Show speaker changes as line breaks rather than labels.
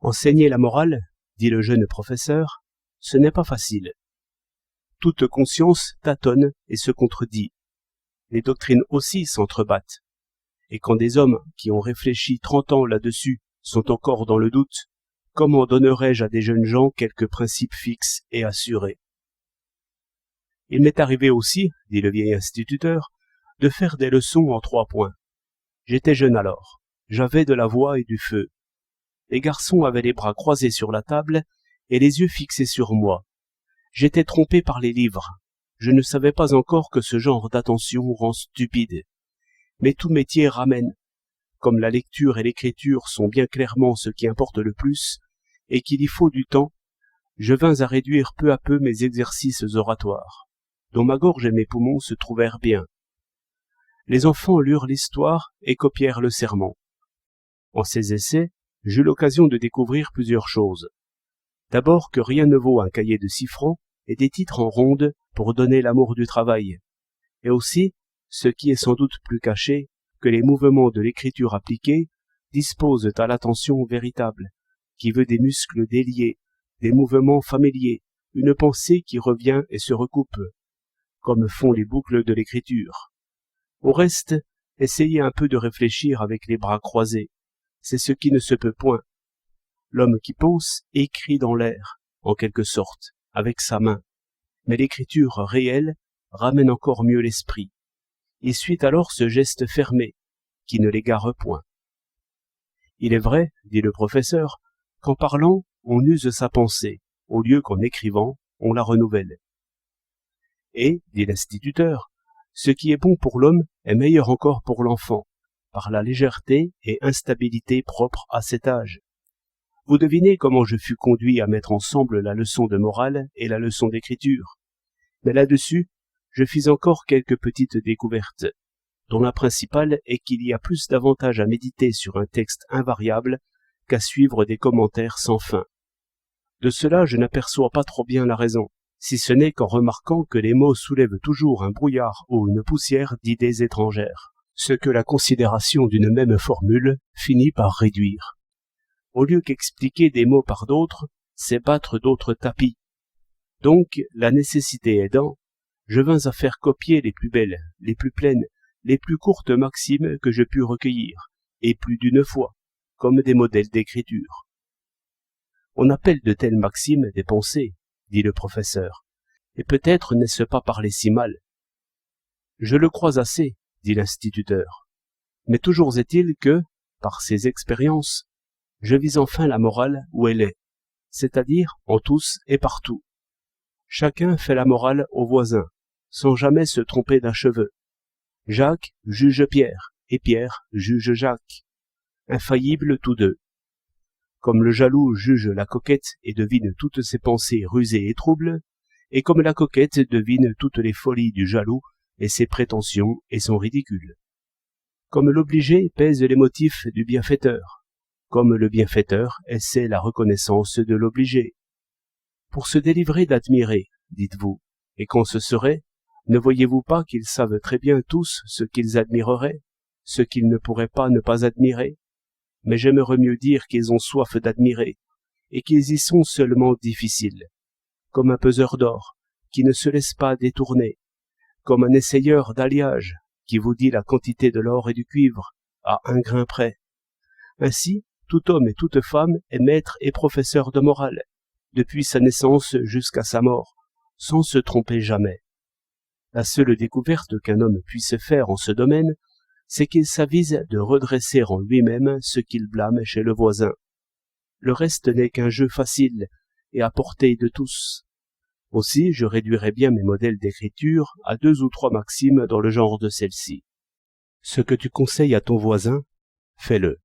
Enseigner la morale, dit le jeune professeur, ce n'est pas facile. Toute conscience tâtonne et se contredit. Les doctrines aussi s'entrebattent. Et quand des hommes qui ont réfléchi 30 ans là-dessus sont encore dans le doute, comment donnerais-je à des jeunes gens quelques principes fixes et assurés? Il m'est arrivé aussi, dit le vieil instituteur, de faire des leçons en 3 points. J'étais jeune alors, j'avais de la voix et du feu. Les garçons avaient les bras croisés sur la table et les yeux fixés sur moi. J'étais trompé par les livres. Je ne savais pas encore que ce genre d'attention rend stupide. Mais tout métier ramène. Comme la lecture et l'écriture sont bien clairement ce qui importe le plus, et qu'il y faut du temps, je vins à réduire peu à peu mes exercices oratoires, dont ma gorge et mes poumons se trouvèrent bien. Les enfants lurent l'histoire et copièrent le sermon. En ces essais, j'eus l'occasion de découvrir plusieurs choses. D'abord que rien ne vaut un cahier de 6 francs et des titres en ronde pour donner l'amour du travail. Et aussi, ce qui est sans doute plus caché, que les mouvements de l'écriture appliquée disposent à l'attention véritable, qui veut des muscles déliés, des mouvements familiers, une pensée qui revient et se recoupe, comme font les boucles de l'écriture. Au reste, essayez un peu de réfléchir avec les bras croisés. C'est ce qui ne se peut point. L'homme qui pense écrit dans l'air, en quelque sorte, avec sa main. Mais l'écriture réelle ramène encore mieux l'esprit. Il suit alors ce geste fermé, qui ne l'égare point. Il est vrai, dit le professeur, qu'en parlant, on use sa pensée, au lieu qu'en écrivant, on la renouvelle. Et, dit l'instituteur, ce qui est bon pour l'homme est meilleur encore pour l'enfant, par la légèreté et instabilité propre à cet âge. Vous devinez comment je fus conduit à mettre ensemble la leçon de morale et la leçon d'écriture. Mais là-dessus, je fis encore quelques petites découvertes, dont la principale est qu'il y a plus d'avantage à méditer sur un texte invariable qu'à suivre des commentaires sans fin. De cela, je n'aperçois pas trop bien la raison, si ce n'est qu'en remarquant que les mots soulèvent toujours un brouillard ou une poussière d'idées étrangères, ce que la considération d'une même formule finit par réduire. Au lieu qu'expliquer des mots par d'autres, c'est battre d'autres tapis. Donc, la nécessité aidant, je vins à faire copier les plus belles, les plus pleines, les plus courtes maximes que je pus recueillir, et plus d'une fois, comme des modèles d'écriture. On appelle de telles maximes des pensées, dit le professeur, et peut-être n'est-ce pas parler si mal. Je le crois assez, dit l'instituteur, mais toujours est-il que, par ces expériences, je vis enfin la morale où elle est, c'est-à-dire en tous et partout. Chacun fait la morale au voisin, sans jamais se tromper d'un cheveu. Jacques juge Pierre, et Pierre juge Jacques. Infaillibles tous deux. Comme le jaloux juge la coquette et devine toutes ses pensées rusées et troubles, et comme la coquette devine toutes les folies du jaloux et ses prétentions et son ridicule. Comme l'obligé pèse les motifs du bienfaiteur, comme le bienfaiteur essaie la reconnaissance de l'obligé. Pour se délivrer d'admirer, dites-vous, et quand ce serait, ne voyez-vous pas qu'ils savent très bien tous ce qu'ils admireraient, ce qu'ils ne pourraient pas ne pas admirer? Mais j'aimerais mieux dire qu'ils ont soif d'admirer, et qu'ils y sont seulement difficiles, comme un peseur d'or, qui ne se laisse pas détourner, comme un essayeur d'alliage, qui vous dit la quantité de l'or et du cuivre, à 1 grain près. Ainsi, tout homme et toute femme est maître et professeur de morale, depuis sa naissance jusqu'à sa mort, sans se tromper jamais. La seule découverte qu'un homme puisse faire en ce domaine, c'est qu'il s'avise de redresser en lui-même ce qu'il blâme chez le voisin. Le reste n'est qu'un jeu facile et à portée de tous. Aussi, je réduirai bien mes modèles d'écriture à 2 ou 3 maximes dans le genre de celle-ci. Ce que tu conseilles à ton voisin, fais-le.